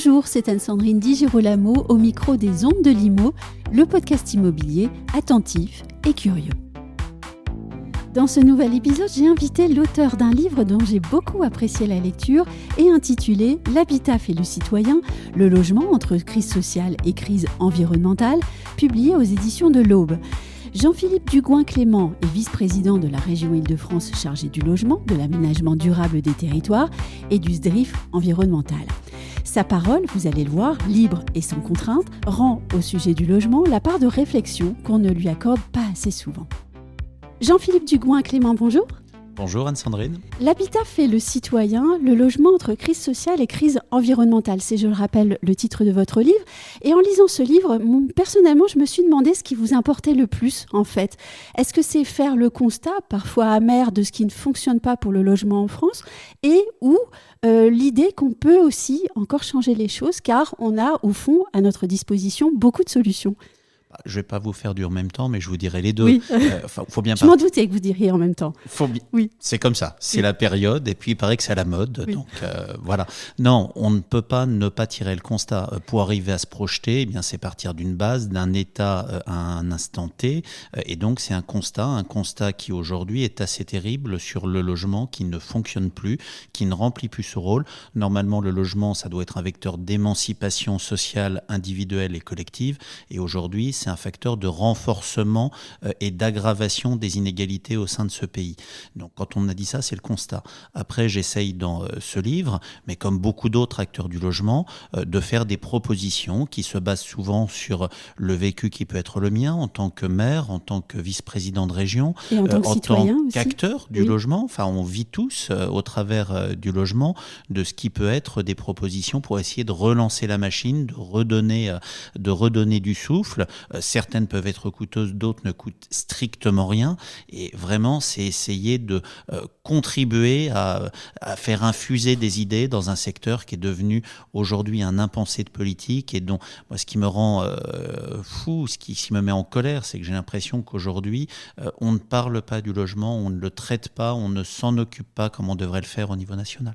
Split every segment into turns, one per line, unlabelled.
Bonjour, c'est Anne-Sandrine Di Girolamo au micro des Ondes de l'Imo, le podcast immobilier attentif et curieux. Dans ce nouvel épisode, j'ai invité l'auteur d'un livre dont j'ai beaucoup apprécié la lecture et intitulé « L'habitat fait le citoyen, le logement entre crise sociale et crise environnementale », publié aux éditions de l'Aube. Jean-Philippe Dugouin-Clément est vice-président de la région Île-de-France chargé du logement, de l'aménagement durable des territoires et du SDRIF environnemental. Sa parole, vous allez le voir, libre et sans contrainte, rend au sujet du logement la part de réflexion qu'on ne lui accorde pas assez souvent. Jean-Philippe Dugouin-Clément, bonjour.
Bonjour Anne-Sandrine.
L'habitat fait le citoyen, le logement entre crise sociale et crise environnementale. C'est, je le rappelle, le titre de votre livre. Et en lisant ce livre, personnellement, je me suis demandé ce qui vous importait le plus, en fait. Est-ce que c'est faire le constat, parfois amer, de ce qui ne fonctionne pas pour le logement en France, et ou l'idée qu'on peut aussi encore changer les choses, car on a, au fond, à notre disposition, beaucoup de solutions.
Je ne vais pas vous faire du en même temps, mais je vous dirai les deux.
Oui.
Faut bien
je m'en doutais que vous diriez en même temps.
Oui. C'est comme ça, c'est la période, et puis il paraît que c'est à la mode,
oui.
Donc voilà. Non, on ne peut pas ne pas tirer le constat. Pour arriver à se projeter, eh bien, c'est partir d'une base, d'un état à un instant T, et donc c'est un constat qui aujourd'hui est assez terrible sur le logement qui ne fonctionne plus, qui ne remplit plus ce rôle. Normalement, le logement, ça doit être un vecteur d'émancipation sociale, individuelle et collective, et aujourd'hui, c'est un facteur de renforcement et d'aggravation des inégalités au sein de ce pays. Donc quand on a dit ça, c'est le constat. Après, j'essaye dans ce livre, mais comme beaucoup d'autres acteurs du logement, de faire des propositions qui se basent souvent sur le vécu qui peut être le mien en tant que maire, en tant que vice-président de région,
et en tant
qu'acteur du logement. Enfin, on vit tous au travers du logement de ce qui peut être des propositions pour essayer de relancer la machine, de redonner du souffle. Certaines peuvent être coûteuses, d'autres ne coûtent strictement rien. Et vraiment, c'est essayer de contribuer à faire infuser des idées dans un secteur qui est devenu aujourd'hui un impensé de politique et dont, moi, ce qui me rend fou, ce qui me met en colère, c'est que j'ai l'impression qu'aujourd'hui, on ne parle pas du logement, on ne le traite pas, on ne s'en occupe pas comme on devrait le faire au niveau national.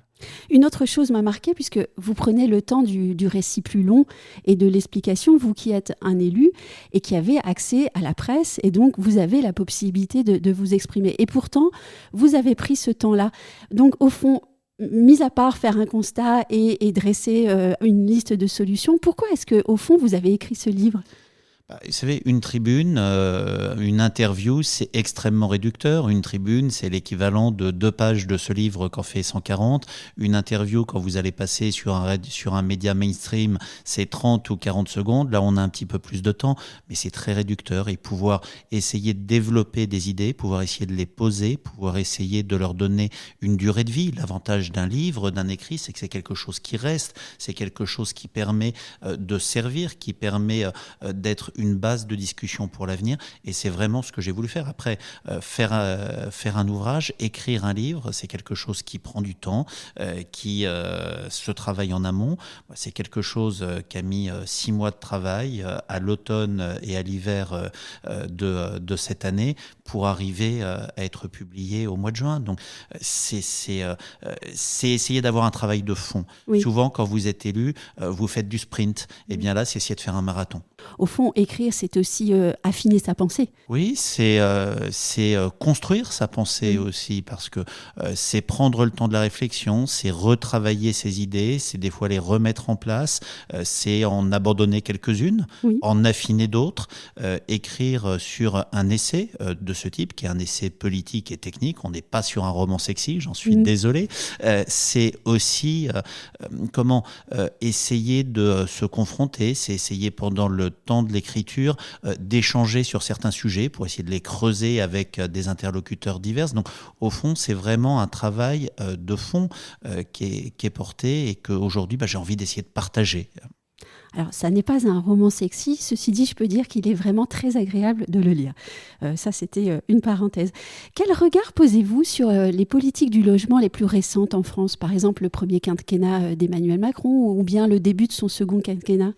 Une autre chose m'a marqué, puisque vous prenez le temps du récit plus long et de l'explication, vous qui êtes un élu et qui avez accès à la presse, et donc vous avez la possibilité de vous exprimer. Et pourtant, vous avez pris ce temps-là. Donc au fond, mis à part faire un constat et dresser une liste de solutions, pourquoi est-ce qu'au fond, vous avez écrit ce livre ?
Vous savez, une tribune, une interview, c'est extrêmement réducteur. Une tribune, c'est l'équivalent de 2 pages de ce livre qu'en fait 140. Une interview, quand vous allez passer sur un média mainstream, c'est 30 ou 40 secondes. Là, on a un petit peu plus de temps, mais c'est très réducteur. Et pouvoir essayer de développer des idées, pouvoir essayer de les poser, pouvoir essayer de leur donner une durée de vie. L'avantage d'un livre, d'un écrit, c'est que c'est quelque chose qui reste, c'est quelque chose qui permet de servir, qui permet d'être une base de discussion pour l'avenir, et c'est vraiment ce que j'ai voulu faire. Après, faire un ouvrage, écrire un livre, c'est quelque chose qui prend du temps, qui se travaille en amont. C'est quelque chose qui a mis 6 mois de travail à l'automne et à l'hiver de cette année pour arriver à être publié au mois de juin. Donc, c'est essayer d'avoir un travail de fond. Oui. Souvent, quand vous êtes élu, vous faites du sprint. Et bien là, c'est essayer de faire un marathon.
Au fond, écrire, c'est aussi affiner sa pensée.
Oui, c'est construire sa pensée aussi, parce que c'est prendre le temps de la réflexion, c'est retravailler ses idées, c'est des fois les remettre en place, c'est en abandonner quelques-unes, en affiner d'autres, écrire sur un essai de ce type, qui est un essai politique et technique. On n'est pas sur un roman sexy, j'en suis désolé. C'est aussi essayer de se confronter, c'est essayer pendant le temps de l'écriture d'échanger sur certains sujets pour essayer de les creuser avec des interlocuteurs divers. Donc au fond, c'est vraiment un travail de fond qui est porté et qu'aujourd'hui j'ai envie d'essayer de partager.
Alors, ça n'est pas un roman sexy. Ceci dit, je peux dire qu'il est vraiment très agréable de le lire. Ça, c'était une parenthèse. Quel regard posez-vous sur les politiques du logement les plus récentes en France ? Par exemple, le premier quinquennat d'Emmanuel Macron ou bien le début de son second quinquennat ?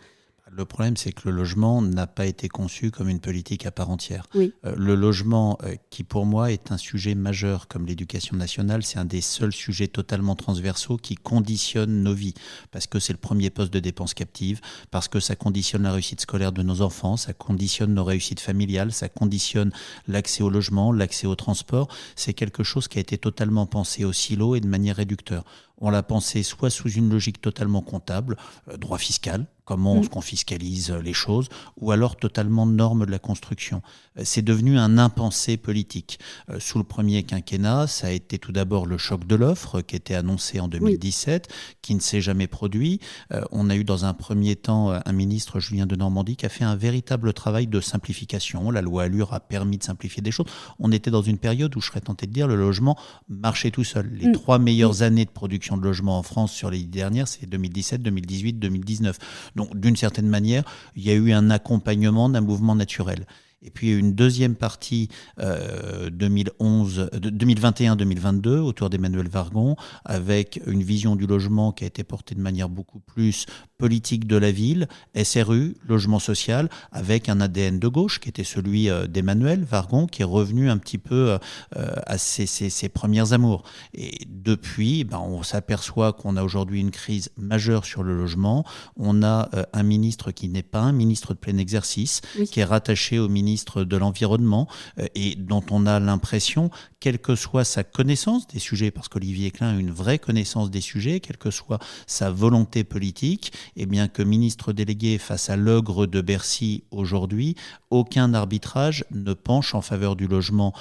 Le problème, c'est que le logement n'a pas été conçu comme une politique à part entière.
Oui.
Le logement, qui pour moi est un sujet majeur comme l'éducation nationale, c'est un des seuls sujets totalement transversaux qui conditionnent nos vies. Parce que c'est le premier poste de dépenses captives, parce que ça conditionne la réussite scolaire de nos enfants, ça conditionne nos réussites familiales, ça conditionne l'accès au logement, l'accès au transport. C'est quelque chose qui a été totalement pensé au silo et de manière réducteur. On l'a pensé soit sous une logique totalement comptable, droit fiscal, comment on fiscalise les choses, ou alors totalement norme de la construction. C'est devenu un impensé politique. Sous le premier quinquennat, ça a été tout d'abord le choc de l'offre qui était annoncé en 2017, qui ne s'est jamais produit. On a eu dans un premier temps un ministre, Julien Denormandie, qui a fait un véritable travail de simplification. La loi Allure a permis de simplifier des choses. On était dans une période où, je serais tenté de dire, le logement marchait tout seul. Les 3 meilleures années de production de logement en France sur les 10 dernières, c'est 2017, 2018, 2019. Donc, d'une certaine manière, il y a eu un accompagnement d'un mouvement naturel. Et puis une deuxième partie 2021-2022 autour d'Emmanuel Vargon, avec une vision du logement qui a été portée de manière beaucoup plus politique de la ville, SRU, logement social, avec un ADN de gauche qui était celui d'Emmanuel Vargon, qui est revenu un petit peu à ses premières amours. Et depuis, on s'aperçoit qu'on a aujourd'hui une crise majeure sur le logement. On a un ministre qui n'est pas un ministre de plein exercice, qui est rattaché au ministre de l'Environnement et dont on a l'impression, quelle que soit sa connaissance des sujets, parce qu'Olivier Klein a une vraie connaissance des sujets, quelle que soit sa volonté politique, et bien que ministre délégué face à l'ogre de Bercy aujourd'hui, aucun arbitrage ne penche en faveur du logement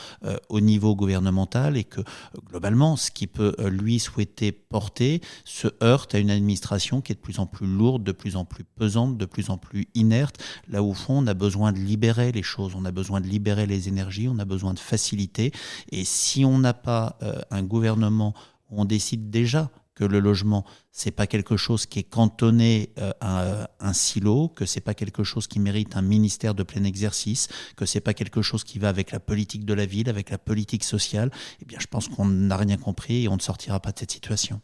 au niveau gouvernemental et que globalement, ce qui peut lui souhaiter porter se heurte à une administration qui est de plus en plus lourde, de plus en plus pesante, de plus en plus inerte, là où au fond on a besoin de libérer les choses, on a besoin de libérer les énergies, on a besoin de faciliter. Et si on n'a pas un gouvernement où on décide déjà que le logement, c'est pas quelque chose qui est cantonné à un silo, que c'est pas quelque chose qui mérite un ministère de plein exercice, que c'est pas quelque chose qui va avec la politique de la ville, avec la politique sociale, eh bien je pense qu'on n'a rien compris et on ne sortira pas de cette situation.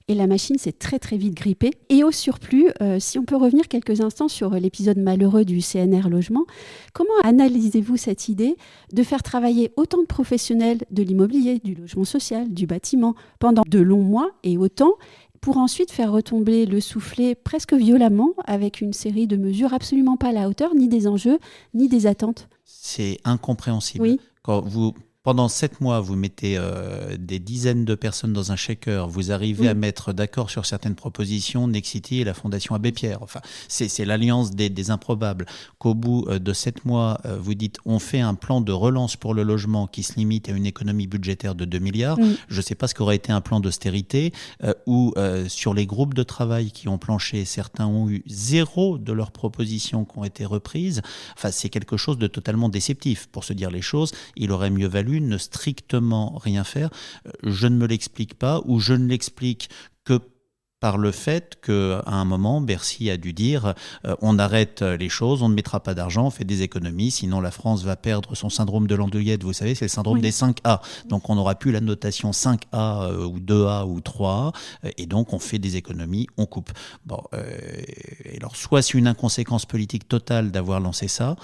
Et la machine s'est très très vite grippée. Et au surplus, si on peut revenir quelques instants sur l'épisode malheureux du CNR Logement, comment analysez-vous cette idée de faire travailler autant de professionnels de l'immobilier, du logement social, du bâtiment, pendant de longs mois et autant, pour ensuite faire retomber le soufflet presque violemment avec une série de mesures absolument pas à la hauteur, ni des enjeux, ni des attentes?
C'est incompréhensible.
Oui.
Quand pendant 7 mois, vous mettez des dizaines de personnes dans un shaker, vous arrivez à mettre d'accord sur certaines propositions, Nexity et la Fondation Abbé Pierre. Enfin, c'est l'alliance des improbables. Qu'au bout de 7 mois, vous dites on fait un plan de relance pour le logement qui se limite à une économie budgétaire de 2 milliards. Je ne sais pas ce qu'aurait été un plan d'austérité où sur les groupes de travail qui ont planché, certains ont eu 0 de leurs propositions qui ont été reprises. Enfin, c'est quelque chose de totalement déceptif. Pour se dire les choses, il aurait mieux valu ne strictement rien faire. Je ne me l'explique pas, ou je ne l'explique que par le fait qu'à un moment, Bercy a dû dire on arrête les choses, on ne mettra pas d'argent, on fait des économies, sinon la France va perdre son syndrome de l'andouillette, vous savez, c'est le syndrome des 5A. Donc on n'aura plus la notation 5A ou 2A ou 3A, et donc on fait des économies, on coupe. Bon, alors soit c'est une inconséquence politique totale d'avoir lancé ça,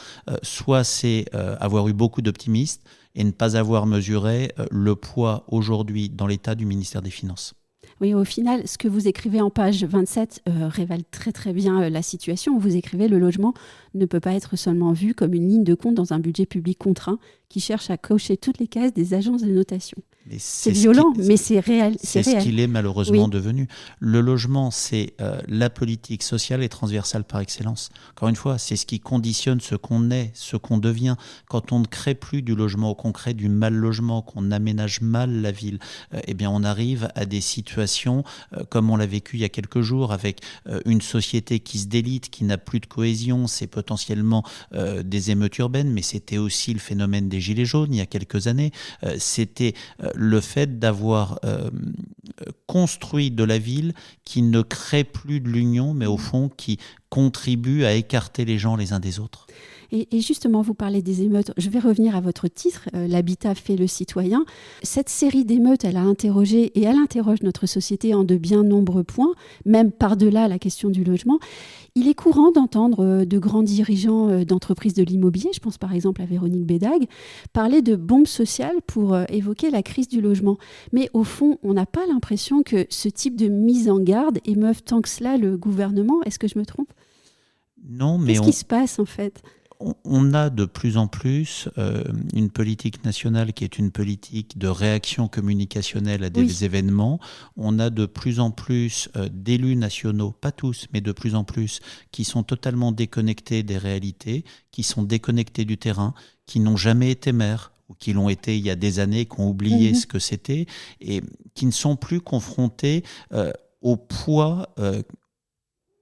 soit c'est avoir eu beaucoup d'optimistes et ne pas avoir mesuré le poids aujourd'hui dans l'état du ministère des Finances.
Oui, au final, ce que vous écrivez en page 27 révèle très très bien la situation. Vous écrivez « Le logement ne peut pas être seulement vu comme une ligne de compte dans un budget public contraint qui cherche à cocher toutes les cases des agences de notation ». C'est violent, mais c'est réel.
C'est ce qu'il est malheureusement devenu. Le logement, c'est la politique sociale et transversale par excellence. Encore une fois, c'est ce qui conditionne ce qu'on est, ce qu'on devient. Quand on ne crée plus du logement au concret, du mal-logement, qu'on aménage mal la ville, eh bien on arrive à des situations comme on l'a vécu il y a quelques jours, avec une société qui se délite, qui n'a plus de cohésion. C'est potentiellement des émeutes urbaines, mais c'était aussi le phénomène des Gilets jaunes il y a quelques années. C'était le fait d'avoir construit de la ville qui ne crée plus de l'union, mais au fond qui contribue à écarter les gens les uns des autres.
Et justement, vous parlez des émeutes. Je vais revenir à votre titre, L'habitat fait le citoyen. Cette série d'émeutes, elle a interrogé et elle interroge notre société en de bien nombreux points, même par-delà la question du logement. Il est courant d'entendre de grands dirigeants d'entreprises de l'immobilier, je pense par exemple à Véronique Bédague, parler de bombe sociale pour évoquer la crise du logement. Mais au fond, on n'a pas l'impression que ce type de mise en garde émeuve tant que cela le gouvernement. Est-ce que je me trompe ?
Non, mais
qu'est-ce qui se passe en fait ?
On a de plus en plus une politique nationale qui est une politique de réaction communicationnelle à des événements. On a de plus en plus d'élus nationaux, pas tous, mais de plus en plus, qui sont totalement déconnectés des réalités, qui sont déconnectés du terrain, qui n'ont jamais été maires ou qui l'ont été il y a des années, qui ont oublié ce que c'était et qui ne sont plus confrontés au poids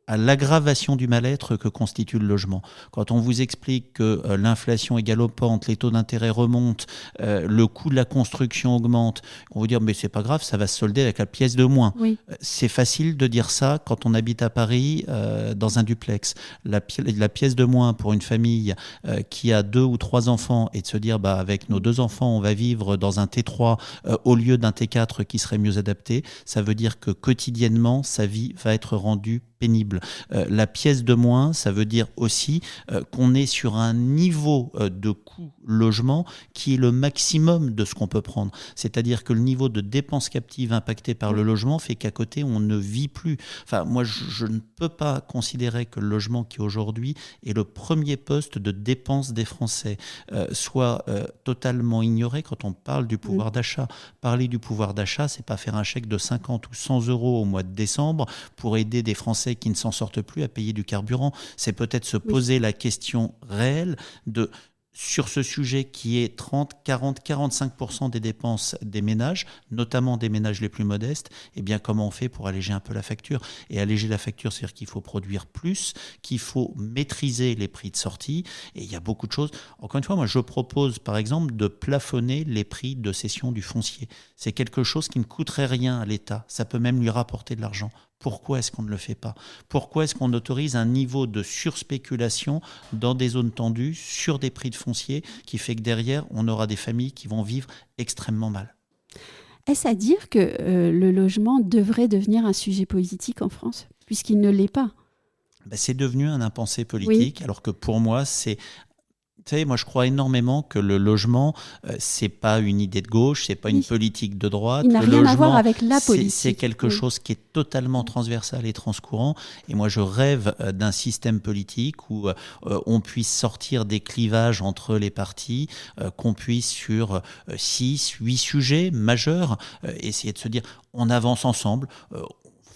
à l'aggravation du mal-être que constitue le logement. Quand on vous explique que l'inflation est galopante, les taux d'intérêt remontent, le coût de la construction augmente, on vous dit mais c'est pas grave, ça va se solder avec la pièce de moins.
Oui.
C'est facile de dire ça quand on habite à Paris dans un duplex. La pièce de moins pour une famille qui a 2 ou 3 enfants et de se dire avec nos 2 enfants on va vivre dans un T3 au lieu d'un T4 qui serait mieux adapté, ça veut dire que quotidiennement sa vie va être rendue pénible. La pièce de moins, ça veut dire aussi qu'on est sur un niveau de coût logement qui est le maximum de ce qu'on peut prendre. C'est-à-dire que le niveau de dépenses captives impacté par le logement fait qu'à côté, on ne vit plus. Enfin, moi, je ne peux pas considérer que le logement qui aujourd'hui est le premier poste de dépense des Français soit totalement ignoré quand on parle du pouvoir d'achat. Parler du pouvoir d'achat, c'est pas faire un chèque de 50 ou 100 euros au mois de décembre pour aider des Français qui ne s'en sortent plus à payer du carburant. C'est peut-être se poser la question réelle de sur ce sujet qui est 30, 40, 45% des dépenses des ménages, notamment des ménages les plus modestes, eh bien comment on fait pour alléger un peu la facture ? Et alléger la facture, c'est-à-dire qu'il faut produire plus, qu'il faut maîtriser les prix de sortie, et il y a beaucoup de choses. Encore une fois, moi je propose par exemple de plafonner les prix de cession du foncier. C'est quelque chose qui ne coûterait rien à l'État, ça peut même lui rapporter de l'argent. Pourquoi est-ce qu'on ne le fait pas ? Pourquoi est-ce qu'on autorise un niveau de surspéculation dans des zones tendues sur des prix de foncier qui fait que derrière, on aura des familles qui vont vivre extrêmement mal ?
Est-ce à dire que le logement devrait devenir un sujet politique en France, puisqu'il ne l'est pas ?
C'est devenu un impensé politique, alors que pour moi, c'est... Vous savez, moi je crois énormément que le logement, c'est pas une idée de gauche, c'est pas une politique de droite.
Il n'a rien à voir avec la politique.
C'est quelque chose qui est totalement transversal et transcourant. Et moi je rêve d'un système politique où on puisse sortir des clivages entre les partis, qu'on puisse sur 6, 8 sujets majeurs essayer de se dire on avance ensemble.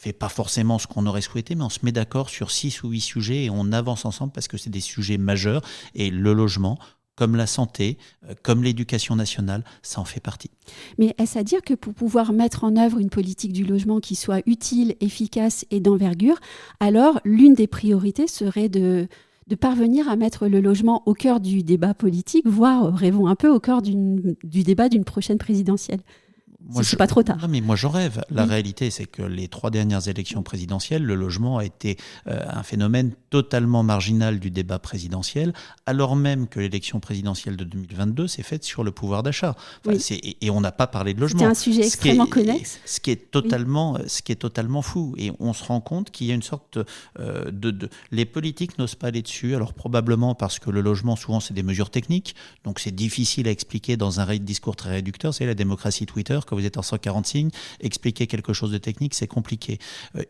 Fait pas forcément ce qu'on aurait souhaité, mais on se met d'accord sur 6 ou 8 sujets et on avance ensemble parce que c'est des sujets majeurs. Et le logement, comme la santé, comme l'éducation nationale, ça en fait partie.
Mais est-ce à dire que pour pouvoir mettre en œuvre une politique du logement qui soit utile, efficace et d'envergure, alors l'une des priorités serait de parvenir à mettre le logement au cœur du débat politique, voire, rêvons un peu, au cœur du débat d'une prochaine présidentielle ? C'est pas trop tard.
Non, mais moi j'en rêve. La réalité, c'est que les 3 dernières élections présidentielles, le logement a été un phénomène totalement marginal du débat présidentiel, alors même que l'élection présidentielle de 2022 s'est faite sur le pouvoir d'achat. Et on n'a pas parlé de logement.
C'était un sujet extrêmement connexe.
Ce qui est totalement fou. Et on se rend compte qu'il y a une sorte les politiques n'osent pas aller dessus. Alors probablement parce que le logement, souvent, c'est des mesures techniques. Donc c'est difficile à expliquer dans un discours très réducteur. C'est la démocratie Twitter. Quand vous êtes en 140 signes, expliquer quelque chose de technique, c'est compliqué.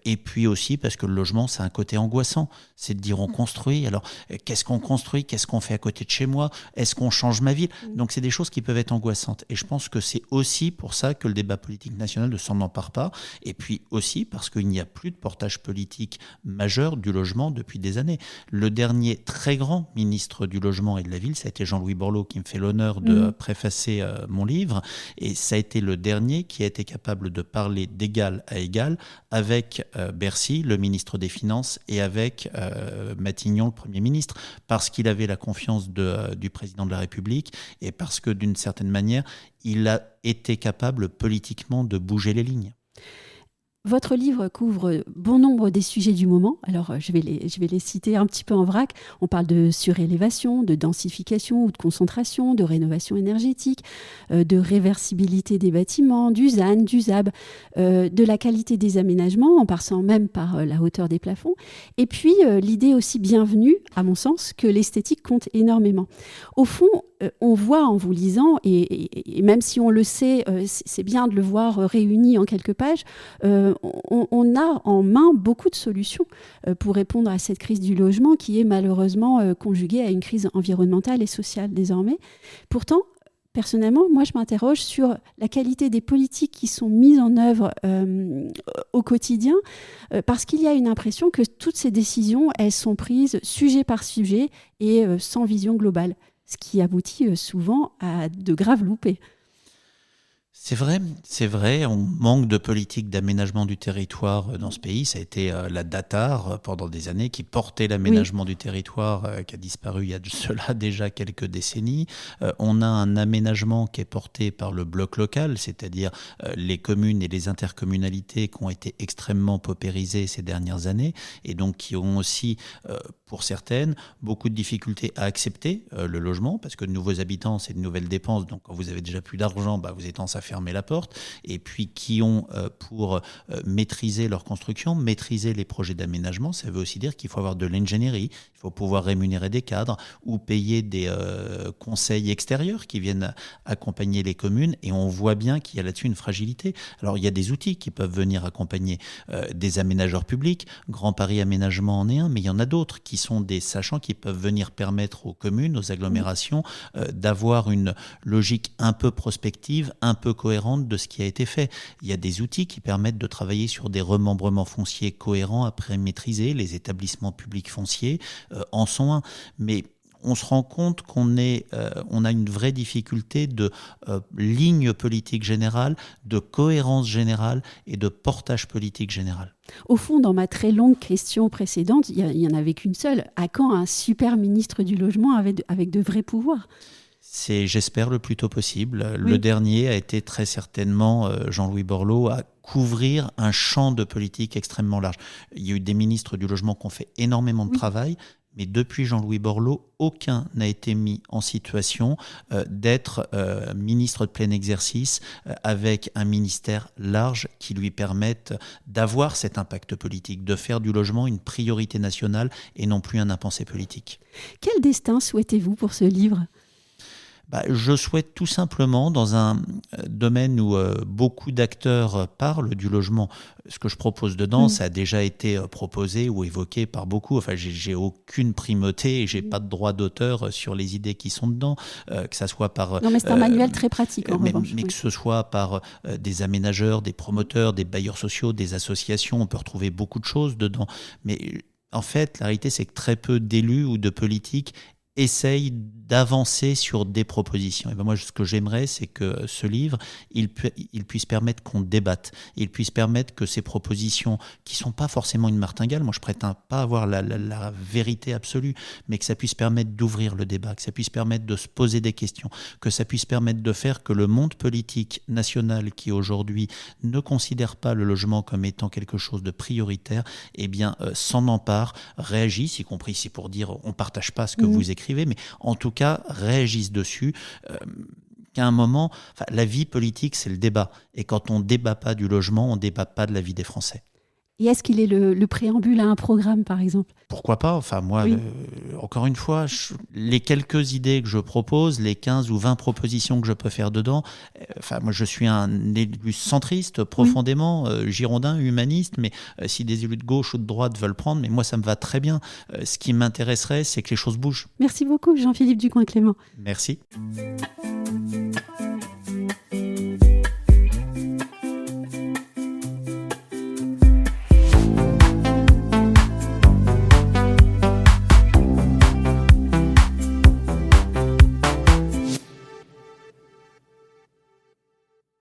Et puis aussi parce que le logement, c'est un côté angoissant. C'est de dire on construit. Alors, qu'est-ce qu'on construit ? Qu'est-ce qu'on fait à côté de chez moi ? Est-ce qu'on change ma ville ? Donc, c'est des choses qui peuvent être angoissantes. Et je pense que c'est aussi pour ça que le débat politique national ne s'en empare pas. Et puis aussi parce qu'il n'y a plus de portage politique majeur du logement depuis des années. Le dernier très grand ministre du logement et de la ville, ça a été Jean-Louis Borloo qui me fait l'honneur de préfacer mon livre. Et ça a été le dernier qui a été capable de parler d'égal à égal avec Bercy, le ministre des Finances, et avec Matignon, le Premier ministre, parce qu'il avait la confiance du président de la République et parce que d'une certaine manière, il a été capable politiquement de bouger les lignes.
Votre livre couvre bon nombre des sujets du moment. Alors, je vais les citer un petit peu en vrac. On parle de surélévation, de densification ou de concentration, de rénovation énergétique, de réversibilité des bâtiments, du ZAN, du ZAB, de la qualité des aménagements, en passant même par la hauteur des plafonds. Et puis, l'idée aussi bienvenue, à mon sens, que l'esthétique compte énormément. Au fond, on voit en vous lisant, et même si on le sait, c'est bien de le voir réuni en quelques pages, on a en main beaucoup de solutions pour répondre à cette crise du logement qui est malheureusement conjuguée à une crise environnementale et sociale désormais. Pourtant, personnellement, moi je m'interroge sur la qualité des politiques qui sont mises en œuvre au quotidien, parce qu'il y a une impression que toutes ces décisions, elles sont prises sujet par sujet et sans vision globale, ce qui aboutit souvent à de graves loupés.
C'est vrai, on manque de politique d'aménagement du territoire dans ce pays. Ça a été la DATAR pendant des années qui portait l'aménagement du territoire, qui a disparu il y a de cela déjà quelques décennies. On a un aménagement qui est porté par le bloc local, c'est-à-dire les communes et les intercommunalités qui ont été extrêmement paupérisées ces dernières années et donc qui ont aussi, pour certaines, beaucoup de difficultés à accepter le logement parce que de nouveaux habitants, c'est de nouvelles dépenses. Donc quand vous avez déjà plus d'argent, vous êtes tendance à fermer la porte, et puis qui ont pour maîtriser leur construction, maîtriser les projets d'aménagement. Ça veut aussi dire qu'il faut avoir de l'ingénierie, il faut pouvoir rémunérer des cadres ou payer des conseils extérieurs qui viennent accompagner les communes, et on voit bien qu'il y a là-dessus une fragilité. Alors il y a des outils qui peuvent venir accompagner des aménageurs publics, Grand Paris Aménagement en est un, mais il y en a d'autres qui sont des sachants qui peuvent venir permettre aux communes, aux agglomérations d'avoir une logique un peu prospective, un peu cohérente de ce qui a été fait. Il y a des outils qui permettent de travailler sur des remembrements fonciers cohérents après maîtriser. Les établissements publics fonciers en sont un. Mais on se rend compte qu'on a une vraie difficulté de ligne politique générale, de cohérence générale et de portage politique général.
Au fond, dans ma très longue question précédente, il n'y en avait qu'une seule. À quand un super ministre du logement avec de vrais pouvoirs ?
C'est, j'espère, le plus tôt possible. Oui. Le dernier a été très certainement Jean-Louis Borloo à couvrir un champ de politique extrêmement large. Il y a eu des ministres du logement qui ont fait énormément de travail, mais depuis Jean-Louis Borloo, aucun n'a été mis en situation d'être ministre de plein exercice avec un ministère large qui lui permette d'avoir cet impact politique, de faire du logement une priorité nationale et non plus un impensé politique.
Quel destin souhaitez-vous pour ce livre ?
Je souhaite tout simplement, dans un domaine où beaucoup d'acteurs parlent du logement, ce que je propose dedans, ça a déjà été proposé ou évoqué par beaucoup. Enfin, j'ai aucune primauté et j'ai pas de droit d'auteur sur les idées qui sont dedans, que ça soit par...
Non, mais c'est un manuel très pratique, en revanche.
Mais que ce soit par des aménageurs, des promoteurs, des bailleurs sociaux, des associations, on peut retrouver beaucoup de choses dedans. Mais en fait, la réalité, c'est que très peu d'élus ou de politiques essayent d'avancer sur des propositions. Et moi, ce que j'aimerais, c'est que ce livre, il puisse permettre qu'on débatte, il puisse permettre que ces propositions, qui ne sont pas forcément une martingale, moi je prétends pas avoir la vérité absolue, mais que ça puisse permettre d'ouvrir le débat, que ça puisse permettre de se poser des questions, que ça puisse permettre de faire que le monde politique national, qui aujourd'hui ne considère pas le logement comme étant quelque chose de prioritaire, s'en empare, réagisse, y compris ici pour dire on ne partage pas ce que vous écrivez, mais en tout cas réagissent dessus, qu'à un moment, la vie politique, c'est le débat. Et quand on ne débat pas du logement, on ne débat pas de la vie des Français.
Et est-ce qu'il est le préambule à un programme, par exemple ?
Pourquoi pas ? Enfin, moi, encore une fois, les quelques idées que je propose, les 15 ou 20 propositions que je peux faire dedans, moi, je suis un élu centriste, profondément, girondin, humaniste, mais si des élus de gauche ou de droite veulent prendre, mais moi, ça me va très bien. Ce qui m'intéresserait, c'est que les choses bougent.
Merci beaucoup, Jean-Philippe Ducoing-Clément.
Merci.